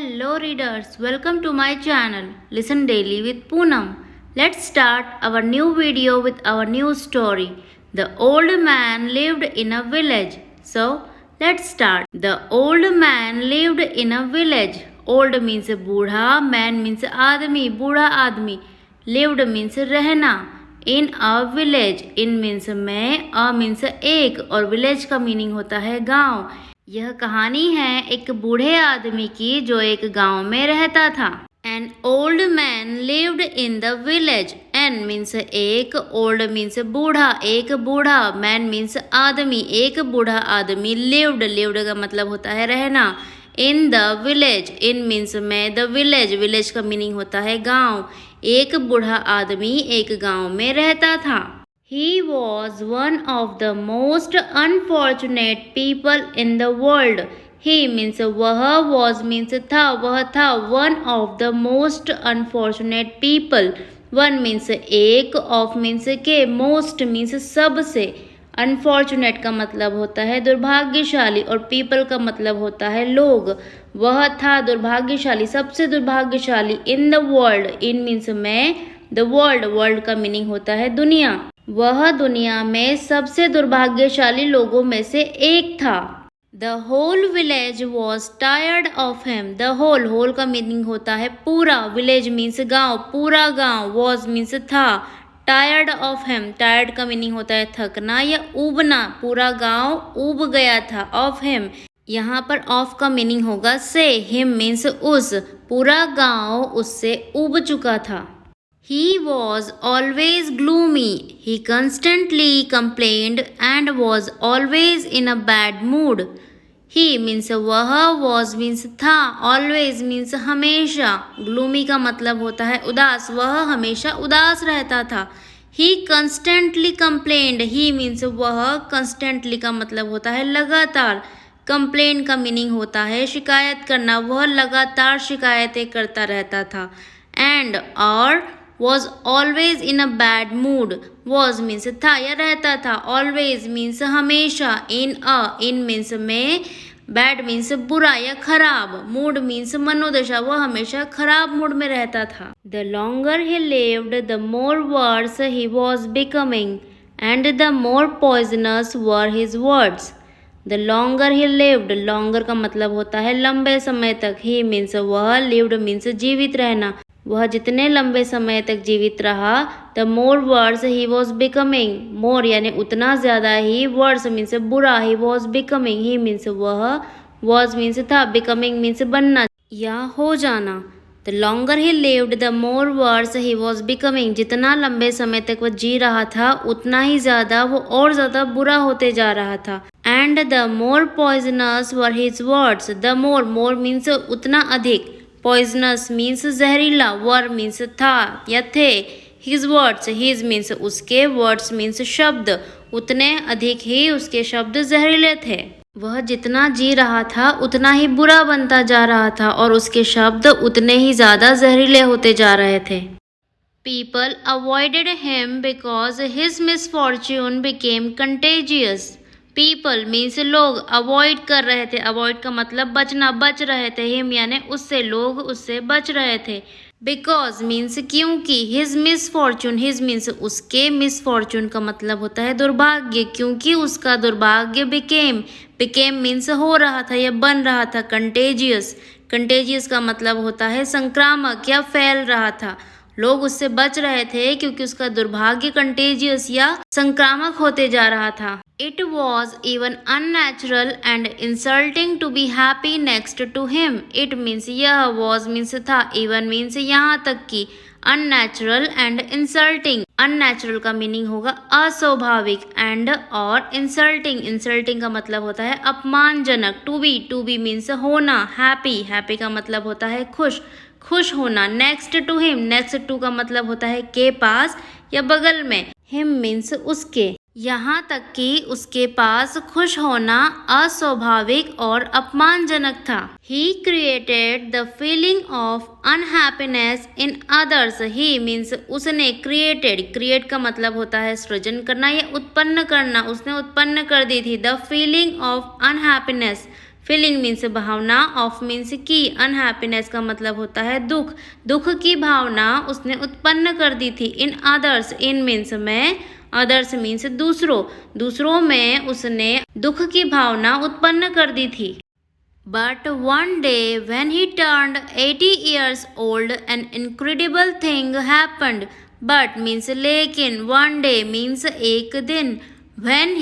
Hello readers, welcome to my channel Listen Daily with Poonam. Let's start our new video with our new story. The old man lived in a village. So let's start. The old man lived in a village. Old means बूढ़ा, man means आदमी, बूढ़ा आदमी. Lived means रहना. In a village. In means में, a means एक और village का meaning होता है गांव. यह कहानी है एक बूढ़े आदमी की जो एक गांव में रहता था. An old man lived in the village. An means एक, old means बूढ़ा, एक बूढ़ा, man means आदमी, एक बूढ़ा आदमी. Lived का मतलब होता है रहना. In the village. In means में, the village का मीनिंग होता है गांव. एक बूढ़ा आदमी एक गांव में रहता था. He was one of the most unfortunate people in the world. He means वह, was means था, वह था. One of the most unfortunate people. One means एक, of means के, most means सबसे. Unfortunate का मतलब होता है दुर्भाग्यशाली और people का मतलब होता है लोग. वह था दुर्भाग्यशाली, सबसे दुर्भाग्यशाली. In the world. In means में, the world का मीनिंग होता है दुनिया. वह दुनिया में सबसे दुर्भाग्यशाली लोगों में से एक था. The whole village was tired of him. The whole का मीनिंग होता है पूरा. Village means गांव, पूरा गांव. Was means था. Tired of him. Tired का मीनिंग होता है थकना या ऊबना. पूरा गांव ऊब गया था. Of him. यहाँ पर of का मीनिंग होगा से. Him means उस. पूरा गांव उससे ऊब चुका था. He was always gloomy. He constantly complained and was always in a bad mood. He means वह, was means था, always means हमेशा. Gloomy का मतलब होता है उदास. वह हमेशा उदास रहता था. He constantly complained. He means वह, constantly का मतलब होता है लगातार. Complain का मीनिंग होता है शिकायत करना. वह लगातार शिकायतें करता रहता था. And और was always in a bad mood. Was means था या रहता था. Always means हमेशा. In means में. Bad means बुरा या खराब. Mood means मनोदशा. वह हमेशा खराब मूड में रहता था. The longer he lived, the more worse he was becoming, and the more poisonous were his words. The longer he lived. Longer का मतलब होता है लंबे समय तक. He means वह, lived means जीवित रहना. वह जितने लंबे समय तक जीवित रहा, the more worse he was becoming. More यानी उतना ज़्यादा ही, worse means बुरा, he was becoming. He means वह, was means था, becoming means बनना या हो जाना. The longer he lived, the more worse he was becoming. जितना लंबे समय तक वह जी रहा था, उतना ही ज़्यादा वो और ज़्यादा बुरा होते जा रहा था. And the more poisonous were his words. The more means उतना अधिक. Poisonous means जहरीला. Were means था या थे. His words. His means उसके. Words means शब्द. उतने अधिक ही उसके शब्द जहरीले थे. वह जितना जी रहा था उतना ही बुरा बनता जा रहा था और उसके शब्द उतने ही ज़्यादा जहरीले होते जा रहे थे. People avoided him because his misfortune became contagious. People means लोग. Avoid कर रहे थे. Avoid का मतलब बचना, बच रहे थे. Him यानी उससे, लोग उससे बच रहे थे. Because means क्योंकि. His misfortune. His means उसके. Misfortune का मतलब होता है दुर्भाग्य. क्योंकि उसका दुर्भाग्य became means हो रहा था या बन रहा था. Contagious का मतलब होता है संक्रामक या फैल रहा था. लोग उससे बच रहे थे क्योंकि उसका दुर्भाग्य कंटेजियस या संक्रामक होते जा रहा था. It was even unnatural and insulting to be happy next to him. It means यह, was means था, even means यहाँ तक कि. Unnatural and insulting. Unnatural का मीनिंग होगा अस्वाभाविक and और insulting का मतलब होता है अपमानजनक. To be means होना. Happy का मतलब होता है खुश होना. Next to him. Next to का मतलब होता है के पास या बगल में. Him means उसके. यहाँ तक कि उसके पास खुश होना अस्वाभाविक और अपमानजनक था. He created the feeling of unhappiness in others. He means उसने. create का मतलब होता है सृजन करना या उत्पन्न करना. उसने उत्पन्न कर दी थी. The feeling of unhappiness. Feeling means भावना, ऑफ मीन्स की, अनहैप्पीनेस का मतलब होता है दुख, दुख की भावना उसने उत्पन्न कर दी थी। इन अदर्स, इन मीन्स में, अदर्स मीन्स दूसरों, दूसरों में उसने दुख की भावना उत्पन्न कर दी थी। But one day when he turned 80 years old, an incredible thing happened. But means लेकिन, one day means एक दिन, when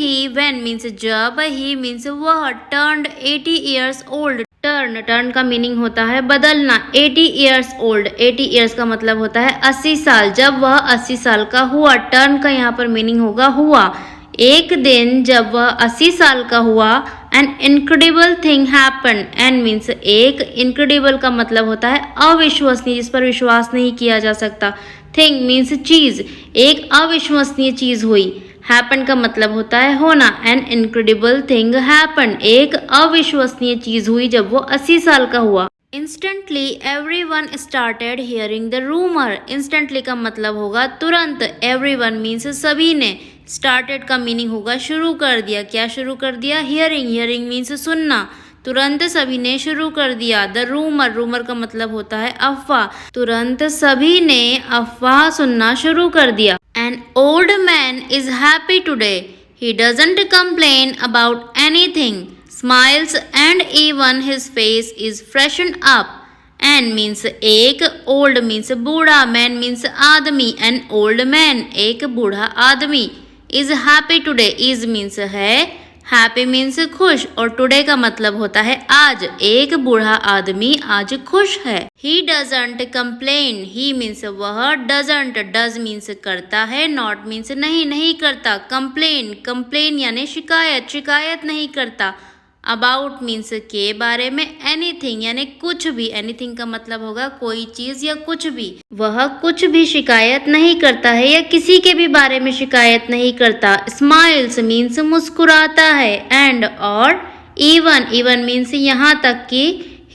means जब, he means वह, turned 80 years old. टर्न का मीनिंग होता है बदलना। 80 ईयर्स ओल्ड, 80 ईयर्स का मतलब होता है 80 साल। जब वह 80 साल का हुआ, टर्न का यहाँ पर मीनिंग होगा हुआ। एक दिन जब वह 80 साल का हुआ, an incredible thing happen, an means एक, इनक्रेडिबल का मतलब होता है अविश्वसनीय, जिस पर विश्वास नहीं किया जा सकता। थिंग मीन्स चीज, एक अविश्वसनीय चीज हुई। हैपन का मतलब होता है होना। एन इनक्रेडिबल थिंग हैपन, एक अविश्वसनीय चीज हुई जब वो 80 साल का हुआ। Instantly everyone started hearing the rumour, instantly का मतलब होगा तुरंत। एवरीवन मीन्स सभी ने, स्टार्टेड का मीनिंग होगा शुरू कर दिया। क्या शुरू कर दिया? हियरिंग, हियरिंग मीन्स सुनना। तुरंत सभी ने शुरू कर दिया। द रूमर, रूमर का मतलब होता है अफवाह। तुरंत सभी ने अफवाह सुनना शुरू कर दिया। An old man is happy today, he doesn't complain about anything, smiles and even his face is freshened up. And means एक, old means बूढ़ा, man means आदमी, an old man एक बूढ़ा आदमी, is happy today, is means है, happy means खुश, और today का मतलब होता है आज। एक बूढ़ा आदमी आज खुश है। He doesn't complain, he means वह, doesn't, does means करता है, not means नहीं, नहीं करता, complain, complain यानी शिकायत, शिकायत नहीं करता। अबाउट मीन्स के बारे में, एनीथिंग यानी कुछ भी, एनीथिंग का मतलब होगा कोई चीज या कुछ भी। वह कुछ भी शिकायत नहीं करता है या किसी के भी बारे में शिकायत नहीं करता। स्माइल्स मीन्स मुस्कुराता है, एंड और इवन, इवन मीन्स यहाँ तक कि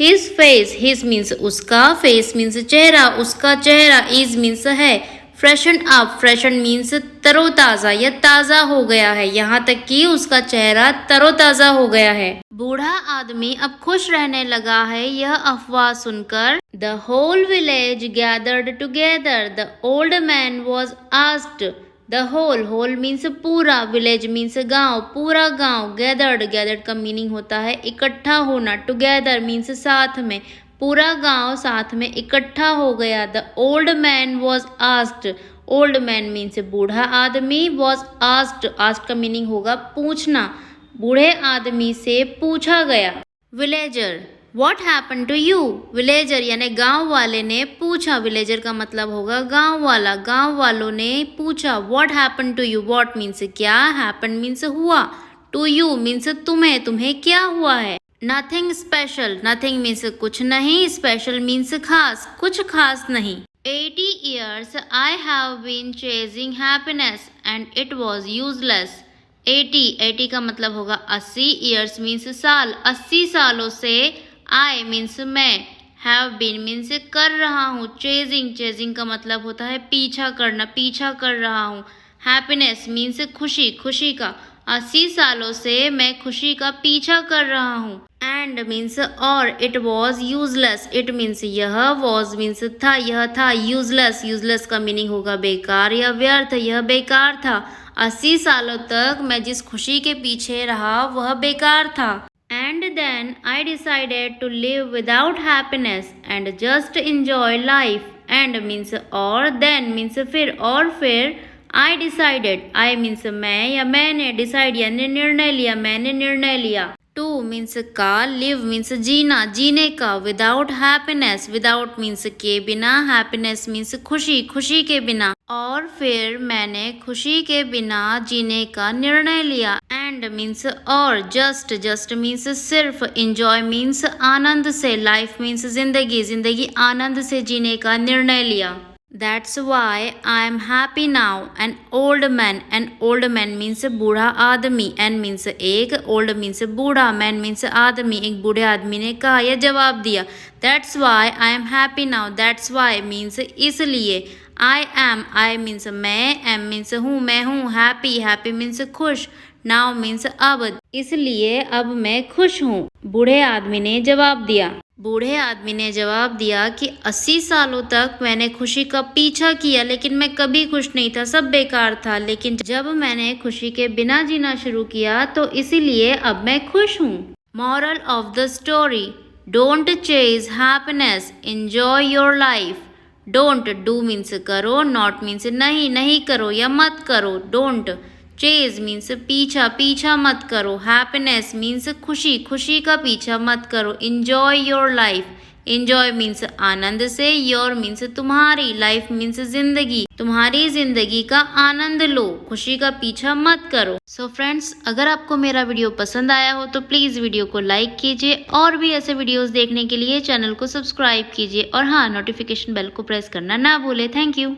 हिज फेस, हिज मीन्स उसका, फेस मीन्स चेहरा, उसका चेहरा, इज मीन्स है। फ्रेशन अप, फ्रेशन मीन्स तरोताज़ा या ताज़ा हो गया है, यहाँ तक कि उसका चेहरा तरोताज़ा हो गया है। बूढ़ा आदमी अब खुश रहने लगा है यह अफवाह सुनकर। The whole village gathered together, the old man was asked, the whole, whole means पूरा, विलेज मीन्स गांव, पूरा गांव। गैदर्ड, गैदर्ड का मीनिंग होता है इकट्ठा होना। टुगेदर मीन्स साथ में, पूरा गांव साथ में इकट्ठा हो गया। The old man was asked, old man means बूढ़ा आदमी, वॉज आस्क्ड, आस्क्ड का मीनिंग होगा पूछना, बूढ़े आदमी से पूछा गया। Villager, what happen to you, villager यानी गांव वाले ने पूछा, विलेजर का मतलब होगा गांव वाला, गांव वालों ने पूछा। What happen to you, what means क्या, हैपन मीन्स हुआ, टू यू मीन्स तुम्हें, तुम्हें क्या हुआ है। नथिंग स्पेशल, नथिंग मीन्स कुछ नहीं, स्पेशल मीन्स खास, कुछ खास नहीं। 80 years I have been chasing happiness and it was useless. 80, 80 का मतलब होगा 80, years मीन्स साल, 80 सालों से, I मीन्स मैं, have been मीन्स कर रहा हूँ, chasing, chasing का मतलब होता है पीछा करना, पीछा कर रहा हूँ। happiness मीन्स खुशी, खुशी का, 80 सालों से मैं खुशी का पीछा कर रहा हूँ। एंड मीन्स और, it was useless, it means यह, वॉज मीन्स था, यह था, यूजलेस, यूजलेस का मीनिंग होगा बेकार या व्यर्थ, यह बेकार था। 80 सालों तक मैं जिस खुशी के पीछे रहा वह बेकार था। And then I decided to live without happiness and just enjoy life. And means और, देन मीन्स फिर, और फिर, आई डिसाइडेड, आई मीन्स मैं या मैंने, डिसाइड यानी निर्णय लिया, मैंने निर्णय लिया। टू मीन्स का, लिव मीन्स जीना, जीने का। विदाउट हैप्पीनेस, विदाउट मीन्स के बिना, हैप्पीनेस मीन्स खुशी, खुशी के बिना। और फिर मैंने खुशी के बिना जीने का निर्णय लिया। एंड मीन्स और, जस्ट, जस्ट मीन्स सिर्फ, इंजॉय मीन्स आनंद से, लाइफ मीन्स जिंदगी, जिंदगी आनंद से जीने का निर्णय लिया। That's why I am happy now. An old man means बूढ़ा आदमी, and means एक, old means बूढ़ा, man means आदमी, एक बूढ़े आदमी ने कहा या जवाब दिया। That's why I am happy now. That's why means इसलिए। I am, I means मैं, am means हूँ, मैं हूँ। Happy, happy means खुश। नाउ मीन्स अब, इसलिए अब मैं खुश हूँ। बूढ़े आदमी ने जवाब दिया। बूढ़े आदमी ने जवाब दिया कि 80 सालों तक मैंने खुशी का पीछा किया, लेकिन मैं कभी खुश नहीं था, सब बेकार था। लेकिन जब मैंने खुशी के बिना जीना शुरू किया तो इसीलिए अब मैं खुश हूँ। Moral of the story, don't chase happiness, enjoy your life. Don't, do means करो, नॉट मीन्स नहीं, नहीं करो या मत करो। डोंट चेज मीन्स पीछा, पीछा मत करो। हैप्पीनेस मीन्स खुशी, खुशी का पीछा मत करो। Enjoy your life, enjoy means आनंद से, योर मीन्स तुम्हारी, लाइफ मीन्स जिंदगी, तुम्हारी जिंदगी का आनंद लो, खुशी का पीछा मत करो। सो फ्रेंड्स, अगर आपको मेरा वीडियो पसंद आया हो तो प्लीज वीडियो को लाइक कीजिए और भी ऐसे वीडियोस देखने के लिए चैनल को सब्सक्राइब कीजिए और हाँ, नोटिफिकेशन बेल को प्रेस करना ना भूले। Thank you.